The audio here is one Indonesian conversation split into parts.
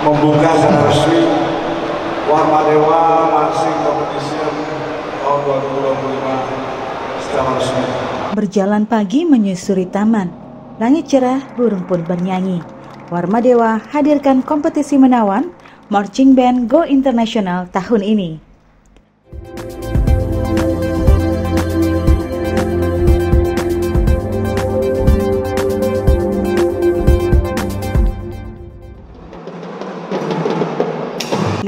membuka secara resmi Warmadewa Marching Competition tahun 2025 secara resmi. Berjalan pagi menyusuri taman, langit cerah, burung pun bernyanyi. Warmadewa hadirkan kompetisi menawan Marching Band Go International tahun ini.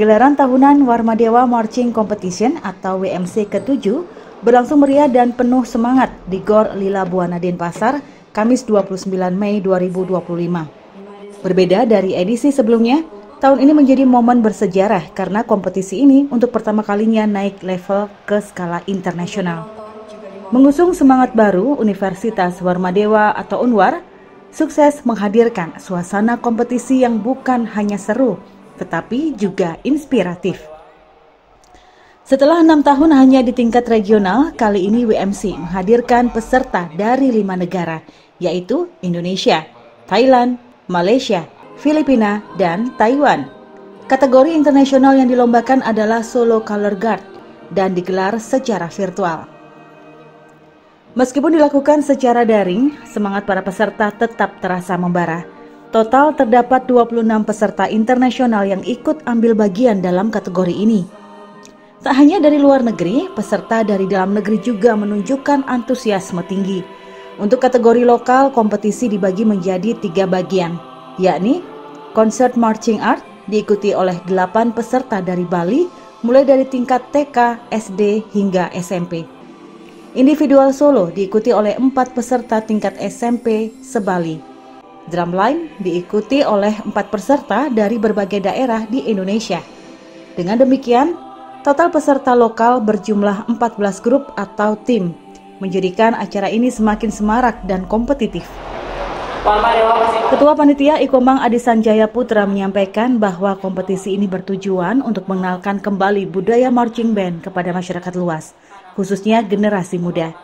Gelaran tahunan Warmadewa Marching Competition atau WMC ke-7 berlangsung meriah dan penuh semangat di Gor Lila Buana Denpasar, Kamis 29 Mei 2025. Berbeda dari edisi sebelumnya, tahun ini menjadi momen bersejarah karena kompetisi ini untuk pertama kalinya naik level ke skala internasional. Mengusung semangat baru, Universitas Warmadewa atau UNWAR sukses menghadirkan suasana kompetisi yang bukan hanya seru, tetapi juga inspiratif. Setelah 6 tahun hanya di tingkat regional, kali ini WMC menghadirkan peserta dari 5 negara, yaitu Indonesia, Thailand, Malaysia, Filipina, dan Taiwan. Kategori internasional yang dilombakan adalah Solo Color Guard dan digelar secara virtual. Meskipun dilakukan secara daring, semangat para peserta tetap terasa membara. Total terdapat 26 peserta internasional yang ikut ambil bagian dalam kategori ini. Tak hanya dari luar negeri, peserta dari dalam negeri juga menunjukkan antusiasme tinggi. Untuk kategori lokal, kompetisi dibagi menjadi 3 bagian, yakni Concert Marching Art diikuti oleh 8 peserta dari Bali, mulai dari tingkat TK, SD, hingga SMP. Individual solo diikuti oleh 4 peserta tingkat SMP se-Bali. Drumline diikuti oleh 4 peserta dari berbagai daerah di Indonesia. Dengan demikian, total peserta lokal berjumlah 14 grup atau tim, menjadikan acara ini semakin semarak dan kompetitif. Ketua Panitia Ikombang Adi Sanjaya Putra menyampaikan bahwa kompetisi ini bertujuan untuk mengenalkan kembali budaya marching band kepada masyarakat luas, khususnya generasi muda.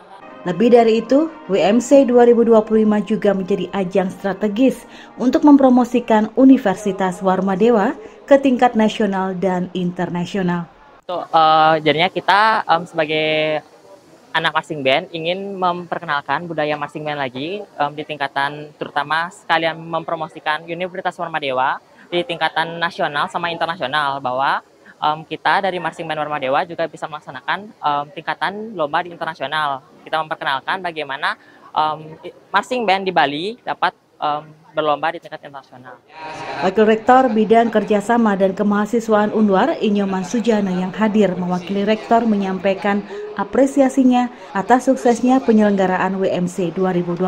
Lebih dari itu, WMC 2025 juga menjadi ajang strategis untuk mempromosikan Universitas Warmadewa ke tingkat nasional dan internasional. Jadinya kita sebagai anak marching band ingin memperkenalkan budaya marching band lagi di tingkatan, terutama sekalian mempromosikan Universitas Warmadewa di tingkatan nasional sama internasional, bahwa kita dari Marching Band Warmadewa juga bisa melaksanakan tingkatan lomba di internasional. Kita memperkenalkan bagaimana marching band di Bali dapat berlomba di tingkat internasional. Wakil Rektor Bidang Kerjasama dan Kemahasiswaan UNWAR, Inyoman Sujana yang hadir mewakili Rektor menyampaikan apresiasinya atas suksesnya penyelenggaraan WMC 2025.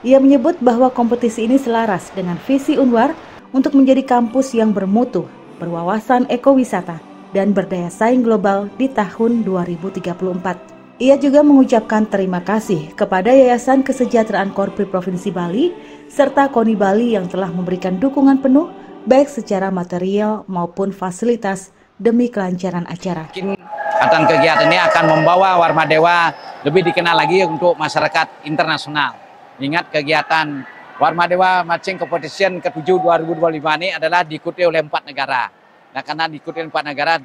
Ia menyebut bahwa kompetisi ini selaras dengan visi UNWAR untuk menjadi kampus yang bermutu, berwawasan ekowisata, dan berdaya saing global di tahun 2034. Ia juga mengucapkan terima kasih kepada Yayasan Kesejahteraan Korpri Provinsi Bali serta KONI Bali yang telah memberikan dukungan penuh baik secara material maupun fasilitas demi kelancaran acara. Kegiatan ini akan membawa Warmadewa lebih dikenal lagi untuk masyarakat internasional. Ingat, kegiatan Warmadewa Marching Competition ke-7 2025 ini adalah diikuti oleh 4 negara. Nah, karena diikuti oleh 4 negara,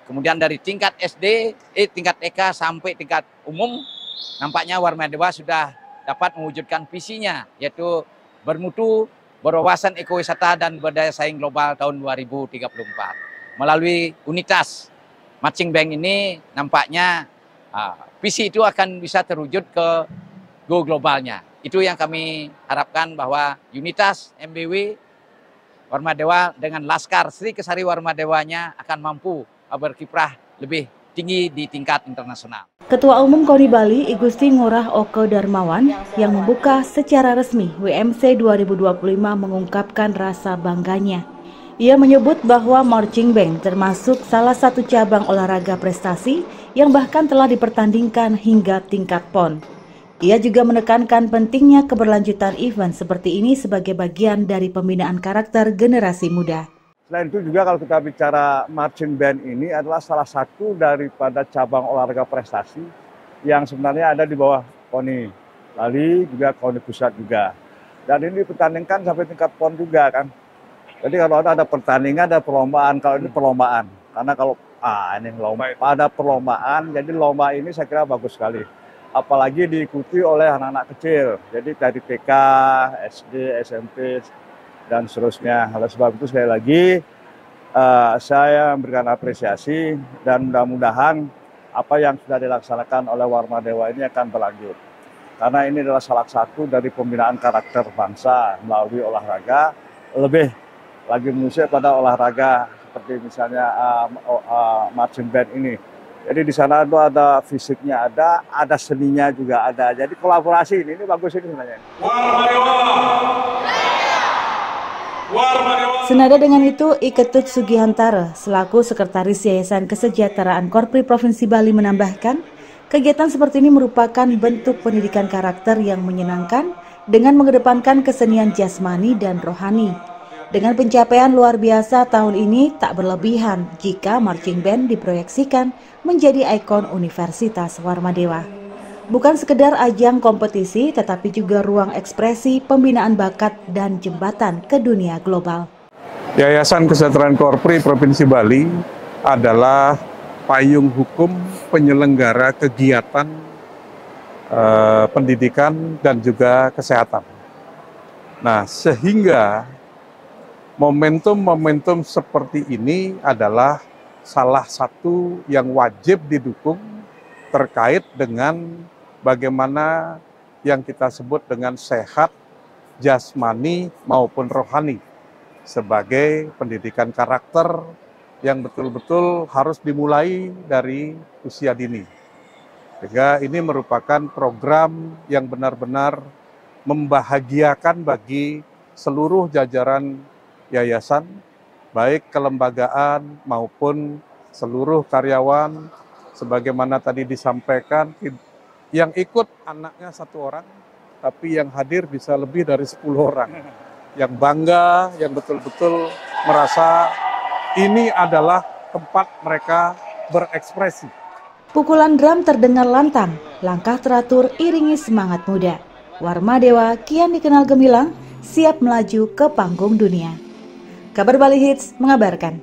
kemudian dari tingkat SD, tingkat TK sampai tingkat umum, nampaknya Warmadewa sudah dapat mewujudkan visinya, yaitu bermutu, berwawasan ekowisata dan berdaya saing global tahun 2034. Melalui unitas Marching Band ini, nampaknya visi itu akan bisa terwujud ke go globalnya. Itu yang kami harapkan, bahwa unitas MBW Warmadewa dengan Laskar Sri Kesari Warmadewanya akan mampu berkiprah lebih tinggi di tingkat internasional. Ketua Umum KONI Bali, I Gusti Ngurah Oko Darmawan, yang membuka secara resmi WMC 2025 mengungkapkan rasa bangganya. Ia menyebut bahwa marching band termasuk salah satu cabang olahraga prestasi yang bahkan telah dipertandingkan hingga tingkat PON. Ia juga menekankan pentingnya keberlanjutan event seperti ini sebagai bagian dari pembinaan karakter generasi muda. Selain itu juga kalau kita bicara marching band ini adalah salah satu daripada cabang olahraga prestasi yang sebenarnya ada di bawah KONI Bali, juga KONI Pusat juga. Dan ini dipertandingkan sampai tingkat PON juga kan. Jadi kalau ada pertandingan, ada perlombaan. Kalau ini perlombaan, karena kalau ini lomba, pada perlombaan, jadi lomba ini saya kira bagus sekali. Apalagi diikuti oleh anak-anak kecil, jadi dari TK, SD, SMP, dan seterusnya. Oleh sebab itu sekali lagi saya memberikan apresiasi dan mudah-mudahan apa yang sudah dilaksanakan oleh Warmadewa ini akan berlanjut. Karena ini adalah salah satu dari pembinaan karakter bangsa melalui olahraga, lebih lagi menusuk pada olahraga seperti misalnya marching band ini. Jadi di sana itu ada fisiknya, ada seninya juga ada. Jadi kolaborasi ini bagus ini sebenarnya. Senada dengan itu, Iketut Sugihantara selaku Sekretaris Yayasan Kesejahteraan Korpri Provinsi Bali menambahkan, kegiatan seperti ini merupakan bentuk pendidikan karakter yang menyenangkan dengan mengedepankan kesenian jasmani dan rohani. Dengan pencapaian luar biasa tahun ini tak berlebihan jika marching band diproyeksikan menjadi ikon Universitas Warmadewa. Bukan sekedar ajang kompetisi, tetapi juga ruang ekspresi, pembinaan bakat, dan jembatan ke dunia global. Yayasan Kesejahteraan Korpri Provinsi Bali adalah payung hukum penyelenggara kegiatan pendidikan dan juga kesehatan. Nah, sehingga momentum-momentum seperti ini adalah salah satu yang wajib didukung terkait dengan bagaimana yang kita sebut dengan sehat jasmani maupun rohani sebagai pendidikan karakter yang betul-betul harus dimulai dari usia dini. Sehingga ini merupakan program yang benar-benar membahagiakan bagi seluruh jajaran yayasan, baik kelembagaan maupun seluruh karyawan, sebagaimana tadi disampaikan, yang ikut anaknya 1 orang, tapi yang hadir bisa lebih dari 10 orang. Yang bangga, yang betul-betul merasa ini adalah tempat mereka berekspresi. Pukulan drum terdengar lantang, langkah teratur iringi semangat muda. Warmadewa kian dikenal gemilang, siap melaju ke panggung dunia. Kabar Bali Hits mengabarkan.